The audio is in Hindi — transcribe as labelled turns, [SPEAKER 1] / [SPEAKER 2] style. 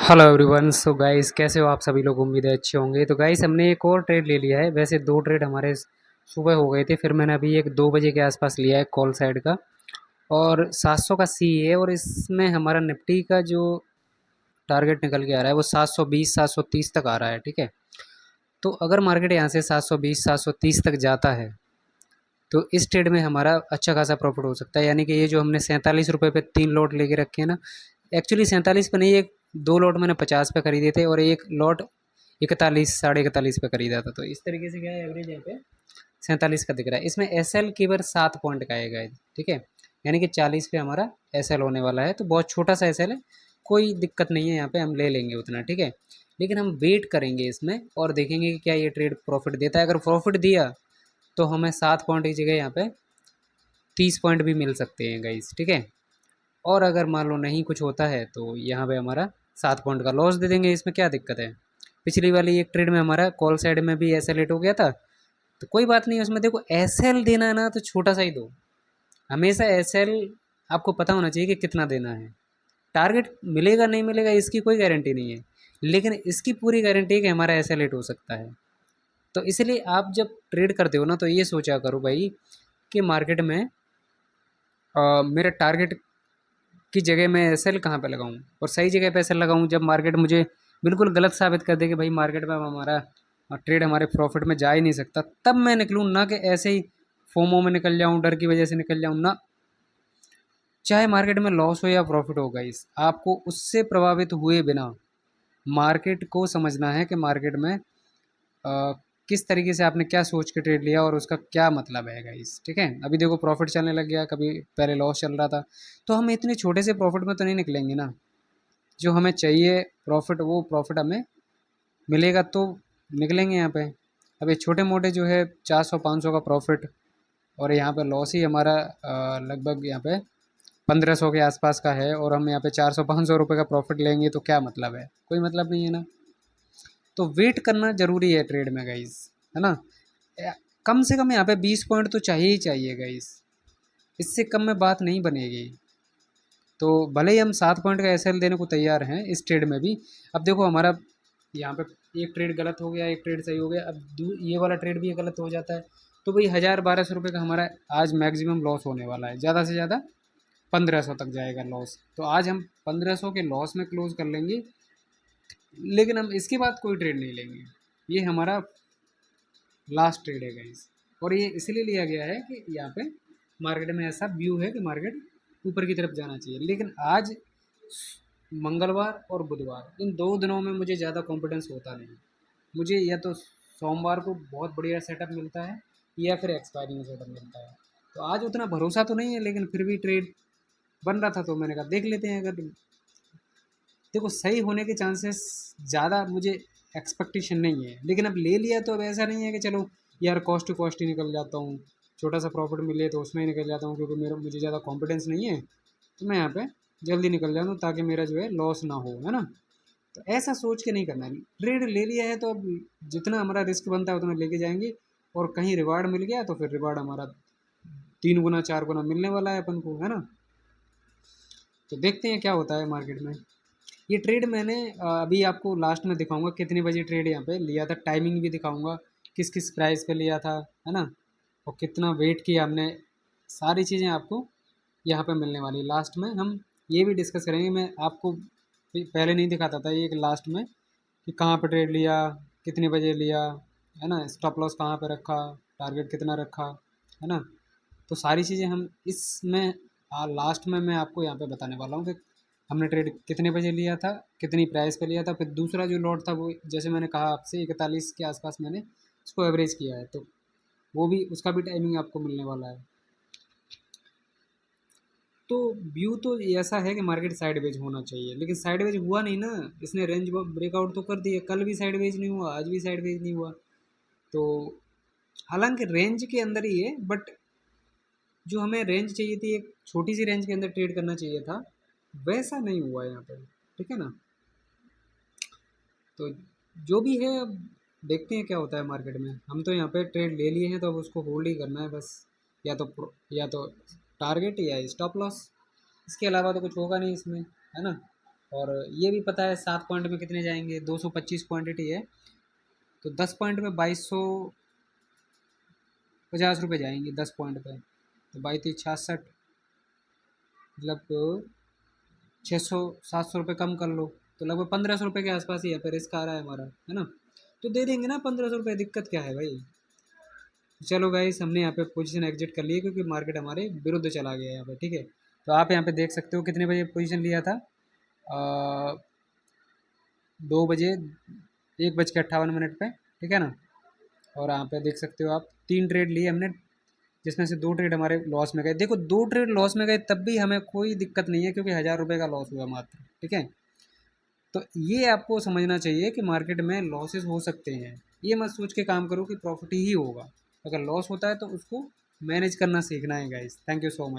[SPEAKER 1] Hello everyone. सो गाइस, कैसे हो आप सभी लोग? उम्मीद है अच्छे होंगे। तो गाइस, हमने एक और ट्रेड ले लिया है। वैसे दो ट्रेड हमारे सुबह हो गए थे, फिर मैंने अभी एक 2 बजे के आसपास लिया है कॉल साइड का, और 700 का सी है। और इसमें हमारा निफ्टी का जो टारगेट निकल के आ रहा है वो 720 730 तक आ रहा है। ठीक है, तो अगर मार्केट यहाँ से 720 730 तक जाता है तो इस ट्रेड में हमारा अच्छा खासा प्रॉफिट हो सकता है। यानी कि ये जो हमने 47 रुपये पे 3 लॉट लेके रखे हैं ना, एक्चुअली 47 पे नहीं, एक दो लॉट मैंने 50 पे खरीदे थे और एक लॉट 41 साढ़े 41 पे खरीदा था। तो इस तरीके से क्या है, एवरेज यहाँ पे 47 का दिख रहा है। इसमें एस एल केवल 7 पॉइंट का आएगा। ठीक है, यानी कि 40 पे हमारा एस एल होने वाला है। तो बहुत छोटा सा एस एल है, कोई दिक्कत नहीं है, यहाँ पे हम ले लेंगे उतना। ठीक है, लेकिन हम वेट करेंगे इसमें और देखेंगे कि क्या ये ट्रेड प्रॉफिट देता है। अगर प्रॉफिट दिया तो हमें 7 पॉइंट की जगह यहाँ पे 30 पॉइंट भी मिल सकते हैं गाइस। ठीक है, और अगर मान लो नहीं कुछ होता है तो यहाँ पे हमारा 7 पॉइंट का लॉस दे देंगे। इसमें क्या दिक्कत है? पिछली वाली एक ट्रेड में हमारा कॉल साइड में भी ऐसा लेट हो गया था, तो कोई बात नहीं। उसमें देखो, एस एल देना है ना तो छोटा सा ही दो। हमेशा एस एल आपको पता होना चाहिए कि कितना देना है। टारगेट मिलेगा नहीं मिलेगा इसकी कोई गारंटी नहीं है, लेकिन इसकी पूरी गारंटी है कि हमारा एस एल एट हो सकता है। तो इसलिए आप जब ट्रेड करते हो ना, तो ये सोचा करो भाई कि मार्केट में मेरा टारगेट की जगह मैं एस एल कहाँ पे लगाऊं और सही जगह पे एस एल लगाऊं। जब मार्केट मुझे बिल्कुल गलत साबित कर दे कि भाई मार्केट में अब हमारा ट्रेड हमारे प्रॉफिट में जा ही नहीं सकता, तब मैं निकलूँ, ना कि ऐसे ही फोमो में निकल जाऊं, डर की वजह से निकल जाऊं ना। चाहे मार्केट में लॉस हो या प्रॉफिट हो गाइस, आपको उससे प्रभावित हुए बिना मार्केट को समझना है कि मार्केट में किस तरीके से आपने क्या सोच के ट्रेड लिया और उसका क्या मतलब है गाइस। ठीक है, अभी देखो प्रॉफिट चलने लग गया, कभी पहले लॉस चल रहा था। तो हम इतने छोटे से प्रॉफिट में तो नहीं निकलेंगे ना। जो हमें चाहिए प्रॉफिट, वो प्रॉफिट हमें मिलेगा तो निकलेंगे यहाँ पे। अब ये छोटे मोटे जो है 400 500 का प्रॉफिट, और यहाँ पे लॉस ही हमारा लगभग यहाँ पे 1500 के आसपास का है, और हम यहाँ पे 400 500 रुपये का प्रॉफिट लेंगे तो क्या मतलब है? कोई मतलब नहीं है ना। तो वेट करना ज़रूरी है ट्रेड में गाइस, है ना। या- कम से कम यहाँ पे 20 पॉइंट तो चाहिए ही चाहिए गाइस, इससे कम में बात नहीं बनेगी। तो भले ही हम 7 पॉइंट का एसएल देने को तैयार हैं इस ट्रेड में भी। अब देखो हमारा यहाँ पे एक ट्रेड गलत हो गया, एक ट्रेड सही हो गया, अब ये वाला ट्रेड भी गलत हो जाता है, तो भाई 1000 1200 रुपये का हमारा आज मैक्सिमम लॉस होने वाला है। ज़्यादा से ज़्यादा 1500 तक जाएगा लॉस। तो आज हम 1500 के लॉस में क्लोज कर लेंगे, लेकिन हम इसके बाद कोई ट्रेड नहीं लेंगे। ये हमारा लास्ट ट्रेड है गाइस। और ये इसलिए लिया गया है कि यहाँ पे मार्केट में ऐसा व्यू है कि मार्केट ऊपर की तरफ जाना चाहिए। लेकिन आज मंगलवार और बुधवार, इन 2 दिनों में मुझे ज़्यादा कॉन्फिडेंस होता नहीं। मुझे या तो सोमवार को बहुत बढ़िया सेटअप मिलता है या फिर एक्सपायरी में सेटअप मिलता है। तो आज उतना भरोसा तो नहीं है, लेकिन फिर भी ट्रेड बन रहा था तो मैंने कहा देख लेते हैं। अगर देखो सही होने के चांसेस ज़्यादा मुझे एक्सपेक्टेशन नहीं है, लेकिन अब ले लिया तो अब ऐसा नहीं है कि चलो यार कॉस्ट टू कॉस्ट ही निकल जाता हूँ, छोटा सा प्रॉफिट मिले तो उसमें ही निकल जाता हूँ, क्योंकि मेरा मुझे ज़्यादा कॉन्फिडेंस नहीं है, तो मैं यहाँ पे जल्दी निकल जाता हूँ ताकि मेरा जो है लॉस ना हो, है ना। तो ऐसा सोच के नहीं करना है। ट्रेड ले लिया है तो अब जितना हमारा रिस्क बनता है उतना लेके जाएंगे, और कहीं रिवार्ड मिल गया तो फिर रिवार्ड हमारा 3 गुना 4 गुना मिलने वाला है अपन को, है ना। तो देखते हैं क्या होता है मार्केट में। ये ट्रेड मैंने अभी आपको लास्ट में दिखाऊंगा कितने बजे ट्रेड यहाँ पे लिया था, टाइमिंग भी दिखाऊंगा, किस किस प्राइस पे लिया था, है ना, और कितना वेट किया हमने। सारी चीज़ें आपको यहाँ पे मिलने वाली। लास्ट में हम ये भी डिस्कस करेंगे। मैं आपको पहले नहीं दिखाता था ये कि लास्ट में कि कहाँ पे ट्रेड लिया, कितने बजे लिया, है ना, स्टॉप लॉस कहाँ पे रखा, टारगेट कितना रखा, है ना। तो सारी चीज़ें हम इसमें लास्ट में मैं आपको यहाँ पे बताने वाला हूँ कि हमने ट्रेड कितने बजे लिया था, कितनी प्राइस पे लिया था। फिर दूसरा जो लॉट था वो जैसे मैंने कहा आपसे 41 के आसपास मैंने उसको एवरेज किया है, तो वो भी, उसका भी टाइमिंग आपको मिलने वाला है। तो व्यू तो ऐसा है कि मार्केट साइडवेज होना चाहिए, लेकिन साइडवेज हुआ नहीं ना। इसने रेंज ब्रेकआउट तो कर दिया, कल भी साइडवेज नहीं हुआ, आज भी साइडवेज नहीं हुआ। तो हालांकि रेंज के अंदर ही है, बट जो हमें रेंज चाहिए थी, एक छोटी सी रेंज के अंदर ट्रेड करना चाहिए था, वैसा नहीं हुआ यहाँ पे। ठीक है ना। तो जो भी है, अब देखते हैं क्या होता है मार्केट में। हम तो यहाँ पे ट्रेड ले लिए हैं तो अब उसको होल्ड ही करना है बस। या तो या तो टारगेट या स्टॉप लॉस, इसके अलावा तो कुछ होगा नहीं इसमें, है ना। और ये भी पता है 7 पॉइंट में कितने जाएंगे, 225 क्वांटिटी है, तो 10 पॉइंट में 2250 रुपये जाएंगे 10 पॉइंट पे। तो 22×3 = 66, मतलब 600 700 रुपये कम कर लो, तो लगभग 1500 रुपये के आसपास ही यहाँ पे रिस्क आ रहा है हमारा, है ना। तो दे देंगे ना 1500 रुपये, दिक्कत क्या है भाई। चलो गाइस, हमने यहाँ पे पोजीशन एग्जिट कर ली है क्योंकि मार्केट हमारे विरुद्ध चला गया है यहाँ पे, ठीक है। तो आप यहाँ पे देख सकते हो कितने बजे पोजीशन लिया था, 2 बजे 1:58 पे, ठीक है ना। और यहाँ पे देख सकते हो आप 3 ट्रेड लिए हमने, जिसमें से 2 ट्रेड हमारे लॉस में गए। देखो 2 ट्रेड लॉस में गए तब भी हमें कोई दिक्कत नहीं है, क्योंकि 1000 रुपये का लॉस हुआ मात्र, ठीक है। तो ये आपको समझना चाहिए कि मार्केट में लॉसेस हो सकते हैं, ये मत सोच के काम करो कि प्रॉफिट ही होगा। अगर लॉस होता है तो उसको मैनेज करना सीखना है guys. Thank you so much.